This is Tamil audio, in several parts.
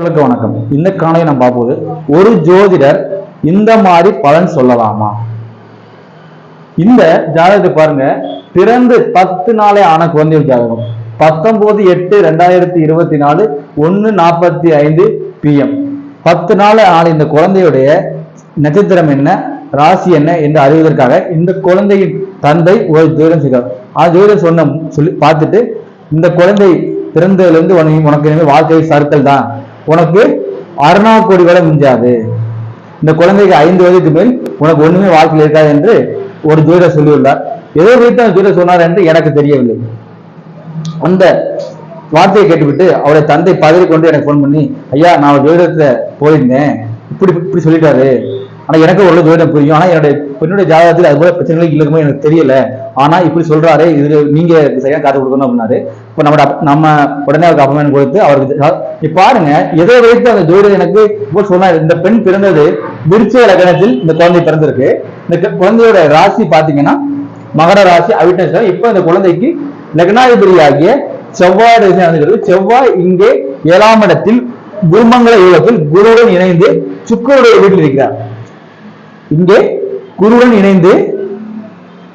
வணக்கம். இந்த காணொளியை நம்ம பார்ப்போது ஒரு ஜோதிடர் இந்த மாதிரி பலன் சொல்லலாமா? இந்த ஜாதகத்தை பாருங்க, பிறந்து 10 நாளே ஆன குழந்தை ஜாதகம் 19/8/2024 1:45 PM 10 நாள் ஆன இந்த குழந்தையுடைய நட்சத்திரம் என்ன, ராசி என்ன என்று அறிவதற்காக இந்த குழந்தையின் தந்தை ஒரு ஜோதிடம் செய்தார். ஜோதிடம் சொல்லி பார்த்துட்டு, இந்த குழந்தை பிறந்ததிலிருந்து உனக்கு இனிமேல் வாழ்க்கை சர்க்கிள் தான், உனக்கு 600 கோடி கூட மிஞ்சாது, இந்த குழந்தைக்கு 5 வயதுக்கு மேல் உனக்கு ஒண்ணுமே வாழ்க்கையில் இருக்காது என்று ஒரு ஜோதிடர் சொல்லியுள்ளார். ஏதோ வீட்டு ஜோதிடர் சொன்னார் என்று எனக்கு தெரியவில்லை. அந்த வார்த்தையை கேட்டுவிட்டு அவருடைய தந்தை பதறிக்கொண்டு எனக்கு போன் பண்ணி, ஐயா நான் ஜோதிடத்தை போயிருந்தேன், இப்படி சொல்லிட்டாரு, ஆனா எனக்கு ஒரு ஜோதிடம் புரியும், ஆனா என்னுடைய ஜாதகத்தில் அது போல பிரச்சனைகள் இருக்குமோ எனக்கு தெரியல, ஆனா இப்படி சொல்றாரு, இது நீங்க சரியா காத்து கொடுக்கணும் அப்படின்னாரு. இப்ப நம்ம உடனே அவருக்கு அப்பாயின்மெண்ட் கொடுத்து அவருக்கு பாருங்க, எதை வைத்து அந்த ஜோதிடர் எனக்கு சொன்னார். இந்த பெண் பிறந்தது விருச்சிக லக்னத்தில் இந்த குழந்தை பிறந்திருக்கு. இந்த குழந்தையோட ராசி பாத்தீங்கன்னா மகர ராசி, அவிட்ட. இப்ப இந்த குழந்தைக்கு லக்னாதிபதி ஆகிய செவ்வாய் நடந்துகிறது. செவ்வாய் இங்கே 7ஆம் இடத்தில் குருமங்கள யோகத்தில் குருவுடன் இணைந்து சுக்கிரனுடைய வீட்டில் இருக்கிறார். இங்கே குருவுடன் இணைந்து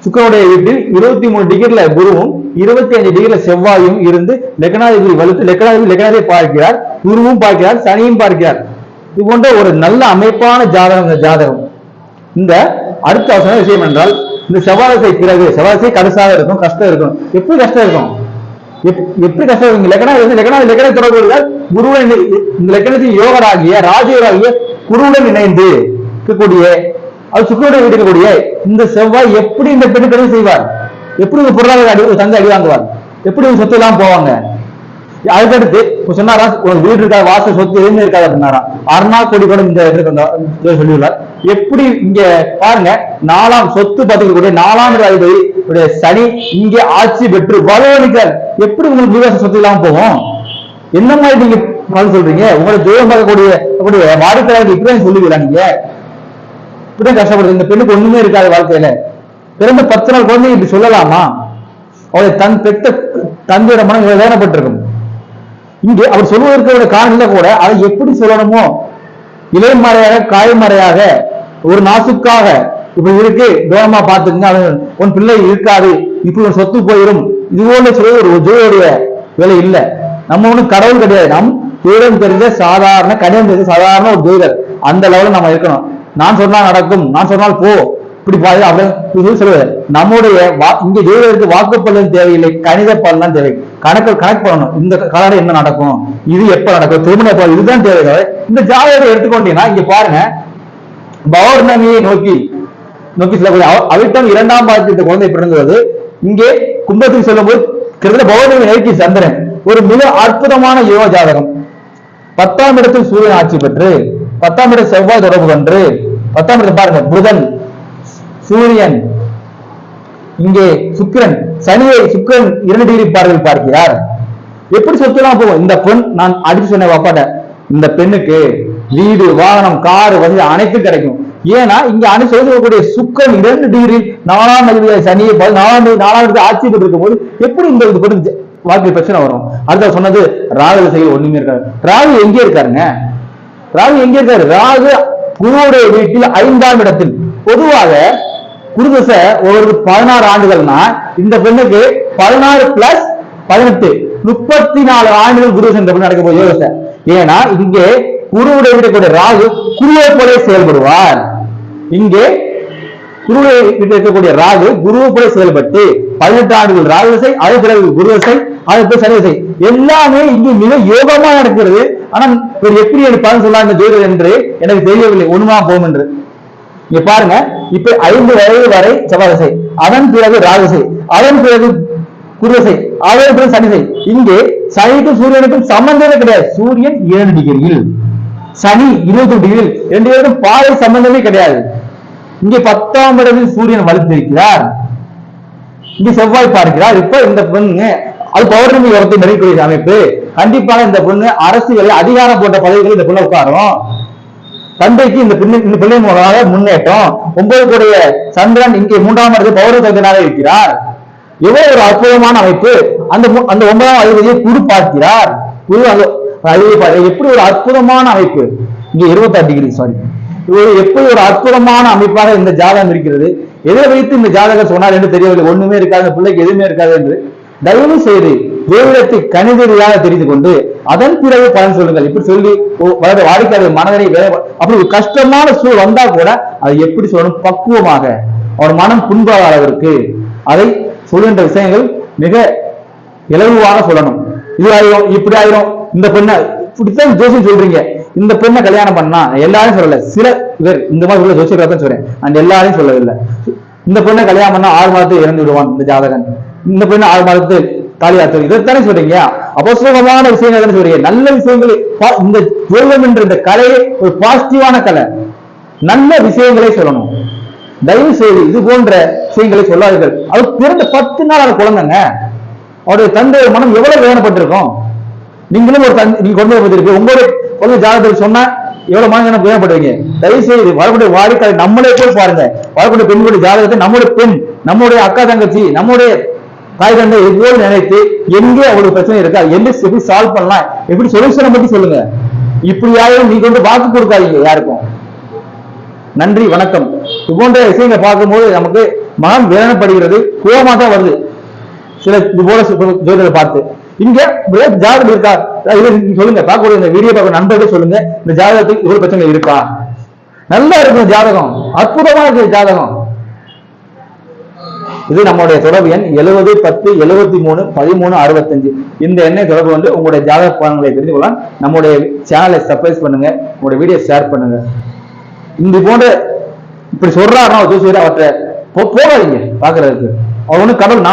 சுக்கிரனுடைய வீட்டில் 23 டிகிரில குருவும் 25 டிகிரில செவ்வாயும் இருந்து லக்னாதிபதி வலுத்து லக்னாதிபதி பார்க்கிறார், குருவும் பார்க்கிறார், சனியும் பார்க்கிறார். இது போன்ற ஒரு நல்ல அமைப்பான ஜாதகம். இந்த அடுத்த அவசர விஷயம் என்றால், இந்த செவ்வாய் பிறகு செவ்வாய் கடுசாக இருக்கும், கஷ்டம் இருக்கும். எப்படி கஷ்டம் இருக்கும்? எப்படி கஷ்டம் இருக்கும்? லக்னாதிபதி தொடர்பு குருவுடன், இந்த லக்னத்தின் யோகராகிய ராஜயோகாகிய குருவுடன் இணைந்து இருக்கக்கூடிய, அது சுக்கிரனுடைய வீட்டுக்கு கூடிய இந்த செவ்வாய் எப்படி இந்த பெண்ணு செய்வார்? எப்படி ஒரு பொருளாதார தந்தை அடி வாங்குவார்? எப்படி ஒரு சொத்து எல்லாம் போவாங்க? அதுக்கடுத்து சொன்னாரா, ஒரு வீடு இருக்காது, வாசல் சொத்து எதுவுமே இருக்காது அப்படின்னாரா. 600 கோடி கூட இந்த இடத்துக்கு சொல்லியுள்ளார். எப்படி இங்க பாருங்க, 4ஆம் சொத்து பார்த்துக்கூடிய 4ஆம் அதிபதி சனி இங்கே ஆட்சி பெற்று வலுவளிக்கிறார். எப்படி உங்களுக்கு விவசாய சொத்து இல்லாம போகும்? என்ன மாதிரி நீங்க பலன் சொல்றீங்க? உங்களை ஜோதிடம் பார்க்கக்கூடிய வாடிக்கையாளர்கள் இப்படிதான் சொல்லுவீங்களா? நீங்க இப்படிதான் கஷ்டப்படுது. இந்த பெண்ணுக்கு ஒண்ணுமே இருக்காது வாழ்க்கையில. பிறந்த 10 நாள் குழந்தை இப்படி சொல்லலாமா? அவளை பெற்ற தந்தையோட மனம் வேதனைப்பட்டிருக்கும். இங்கே அவர் சொல்வதற்கு காரணம் கூட அதை எப்படி சொல்லணுமோ, இலைமறையாக காய்மறையாக ஒரு நாசுக்காக இப்படி இருக்கு, கவனமா பார்த்துங்க, உன் பிள்ளை இருக்காது, இப்படி ஒரு சொத்து போயிடும், இது போல சொல்ல ஒரு ஜோதியுடைய வேலை இல்லை. நம்ம ஒண்ணும் கடவுள் கிடையாது. நம் ஜோதிடம் தெரிஞ்ச சாதாரண கடிதம் தெரிஞ்ச சாதாரண ஒரு ஜோதிடர். அந்த லெவலில் நம்ம இருக்கணும். நான் சொன்னால் நடக்கும், நான் சொன்னால் போ, இப்படி பாரு அப்படின்னு சொல்லுவது. நம்முடைய இங்க ஜோதிடருக்கு வாக்கு பலன் தேவையில்லை, கணித பலன் தான் தேவை. கணக்கு பண்ணணும். இந்த காலம் என்ன நடக்கும், இது எப்ப நடக்கும், திருமண பலன், இதுதான் தேவை. இந்த ஜாதகத்தை எடுத்துக்கொண்டீங்கன்னா இங்க பாருங்க, பௌர்ணமியை நோக்கி சொல்லக்கூடிய அவிட்டம் 2ஆம் பாதத்தில் இந்த குழந்தை பிறந்தது. இங்கே கும்பத்தில் சொல்லும் போது கிட்டத்தட்ட பௌர்ணமி நோக்கி சந்திரன், ஒரு மிக அற்புதமான யோக ஜாதகம். 10ஆம் இடத்தில் சூரியன் ஆட்சி பெற்று 10ஆம் இடத்தில் செவ்வாய் தொடர்பு கொண்டு 10ஆம் இடத்தில் பாருங்க புதன், சூரியன், இங்கே சுக்கிரன், சனியை சுக்கிரன் 2 டிகிரி பார்வையில் பார்க்கிறார். எப்படி சொத்துலாம் போகும்? இந்த பெண், நான் அடிச்சு சொன்ன வாப்பாட்ட, இந்த பெண்ணுக்கு வீடு, வாகனம், காரு, வசதி அனைத்தும் கிடைக்கும். ஏன்னா இங்க அனைத்து சொல்லக்கூடிய சுக்கிரன் 2 டிகிரி 4ஆம் அதிபதி சனியை 4ஆம் இடத்தில் ஆட்சி பெற்று இருக்கும் போது எப்படி இந்த பெண்ணு வாழ்க்கை பிரச்சனை வரும்? அடுத்த சொன்னது ராகு திசையில் ஒண்ணுமே இருக்காரு. ராகு எங்கே இருக்காருங்க? ராகு எங்கே இருக்காரு? ராகு குருவுடைய வீட்டில் 5ஆம் இடத்தில். பொதுவாக குரு தசை ஒரு 16 ஆண்டுகள்னா இந்த பெண்ணுக்கு 16 + 18 34 ஆண்டுகள் குரு தசை நடக்க போது யோக. ஏன்னா இங்கே குருவுடைய வீட்டுடைய ராகு குருவை போல செயல்படுவார். இங்கே குருவுடைய வீட்டில் இருக்கக்கூடிய ராகு குருவை போல செயல்பட்டு 18 ஆண்டுகள் ராகு தசை, அது பிறகு குரு தசை, அது பிறகு சனி தசை, எல்லாமே இங்கு மிக யோகமா நடக்கிறது. ஆனா எப்படி பலன் சொல்லலாம் ஜோதிடர் என்று எனக்கு தெரியவில்லை, ஒண்ணுமா போகும் என்று. இங்க பாருங்க, இப்ப 5 வயது வரை செவ்வாய் தசை, அதன் பிறகு ராகு தசை, அதன் பிறகு குரு தசை, அதன் பிறகு சனி தசை. இங்கே சனிக்கும் சூரியனுக்கும் சம்பந்தமே கிடையாது. சூரியன் 7 டிகிரியில், சனி 22 டிகிரியில், 2 பேருக்கும் பாதை சம்பந்தமே கிடையாது. இங்கே 10ஆம் இடத்தில் சூரியன் வலுத்திருக்கிறார், இங்கே செவ்வாய் பார்க்கிறார். இப்ப இந்த பொண்ணு அது பௌர்ணமி யோகத்தை நெருங்கக்கூடிய அமைப்பு. கண்டிப்பாக இந்த பொண்ணு அரசியல் அதிகாரம் போன்ற பதவிகளில் இந்த பொண்ணு உட்காரும். தந்தைக்கு இந்த பிள்ளை மூலமாக முன்னேற்றம். 9 கூடிய சந்திரன் இங்கே 3ஆம் இடத்தில் பௌர்ணமி சந்திரனாக இருக்கிறார். எவ்வளவு ஒரு அற்புதமான அமைப்பு. அந்த 9ஆம் அதிபதியை குரு பார்க்கிறார். குரு எப்படி ஒரு அற்புதமான அமைப்பு, இங்க 26 டிகிரி, சாரி, எப்படி ஒரு அற்புதமான அமைப்பாக இந்த ஜாதகம் இருக்கிறது. எதை வைத்து இந்த ஜாதகம் சொன்னார் என்று தெரியவில்லை. ஒண்ணுமே இருக்காது, பிள்ளைக்கு எதுவுமே இருக்காது என்று. தயவு செய்து ஜோதிடத்தை கணித ரீதியாக தெரிந்து கொண்டு அதன் பிறகு பலன் சொல்லுங்கள். இப்படி சொல்லி வாடிக்கையாளர் மனதனை அப்படி ஒரு கஷ்டமான சூழல் வந்தா கூட அதை எப்படி சொல்லணும், பக்குவமாக அவர் மனம் புண்பாத அளவிற்கு அதை சொல்லுகின்ற விஷயங்கள் மிக இலகுவாக சொல்லணும். இது ஆயிரும், இப்படி ஆயிரும், இந்த பெண்ணை இப்படித்தான் ஜோசியம் சொல்றீங்க, இந்த பெண்ணை கல்யாணம் பண்ணா, எல்லாரையும் சொல்லல, சில பேர் இந்த மாதிரி உள்ள ஜோசியத்தான் சொல்றேன், அந்த எல்லாரையும் சொல்லவில்லை. இந்த பெண்ணை கல்யாணம் பண்ணா 6 மாதத்தில் இறந்து விடுவான் இந்த ஜாதகன், இந்த பெண்ணை 6 மாதத்தில் தாலியாற்று, இதைத்தானே சொல்றீங்க. அபசுகமான விஷயங்கள் தானே சொல்றீங்க. நல்ல விஷயங்களை, இந்த ஜோதிடம் என்ற இந்த கலையை ஒரு பாசிட்டிவான கலை, நல்ல விஷயங்களை சொல்லணும். தயவு செய்து இது போன்ற விஷயங்களை சொல்லாதீர்கள். அது பிறந்த 10 நாள் அது குழந்தைங்க, அவருடைய தந்தை மனம் எவ்வளவு வேதனைப்பட்டிருக்கும். நீங்களும் ஒரு நீங்க கொண்டு வந்திருக்கு, உங்களுடைய குழந்தை ஜாதகத்தில் சொன்னா எவ்வளவு மனம் வேதனைப்படுவீங்க. தயவு செய்து வரக்கூடிய வாடிக்கையாளர் நம்மளே போய் பாருங்க, வரக்கூடிய பெண்களுடைய ஜாதகத்தை நம்முடைய பெண், நம்முடைய அக்கா தங்கச்சி, நம்முடைய தாய் தந்தை எவ்வளவு நினைத்து எங்கே அவ்வளவு பிரச்சனை இருக்கா, எப்படி சால்வ் பண்ணலாம், எப்படி சொல்யூஷனை பத்தி சொல்லுங்க. இப்படியாவது நீங்க வந்து வாக்கு கொடுக்காதீங்க யாருக்கும். நன்றி, வணக்கம். இது போன்ற விஷயங்களை பார்க்கும்போது நமக்கு மனம் வேதனைப்படுகிறது, கோபமா தான் வருது. சில இது போல ஜோதிடரை பார்த்து இங்க ஜாதகம் இருக்கா சொல்லுங்க, பார்க்கக்கூடிய இந்த வீடியோ பார்க்க நண்பர்கள் சொல்லுங்க, இந்த ஜாதகத்துக்கு இவ்வளவு பிரச்சனை இருக்கா. நல்லா இருக்கும் ஜாதகம், அற்புதமா இருக்கு ஜாதகம். இது நம்முடைய தொடர்பு எண் 70 10 73 13 65. இந்த எண்ணை தொடர்பு வந்து உங்களுடைய ஜாதக பலன்களை தெரிந்து கொள்ளலாம். நம்முடைய சேனலை சப்ஸ்கிரைப் பண்ணுங்க, உங்களுடைய வீடியோ ஷேர் பண்ணுங்க. இந்த போன்ற இப்படி சொல்றாருன்னா ஜோசியர் அவற்றை போகாதீங்க பாக்குறதுக்கு. அவர் ஒண்ணு கடவுள்,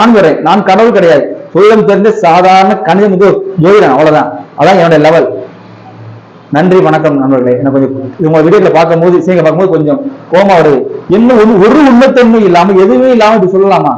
நான் கடவுள் கிடையாது, தொழிலம் தெரிஞ்ச சாதாரண கணிதம் ஜோதிடம், அவ்வளவுதான். அதான் என்னுடைய லெவல். நன்றி, வணக்கம் நண்பர்களே. எனக்கு கொஞ்சம் உங்க வீடியோல பார்க்கும்போது விஷயங்களை பார்க்கும்போது கொஞ்சம் கோபமா வருது. என்ன ஒரு உண்மைத்தன்மை இல்லாம எதுவுமே இல்லாம இப்படி சொல்லலாமா?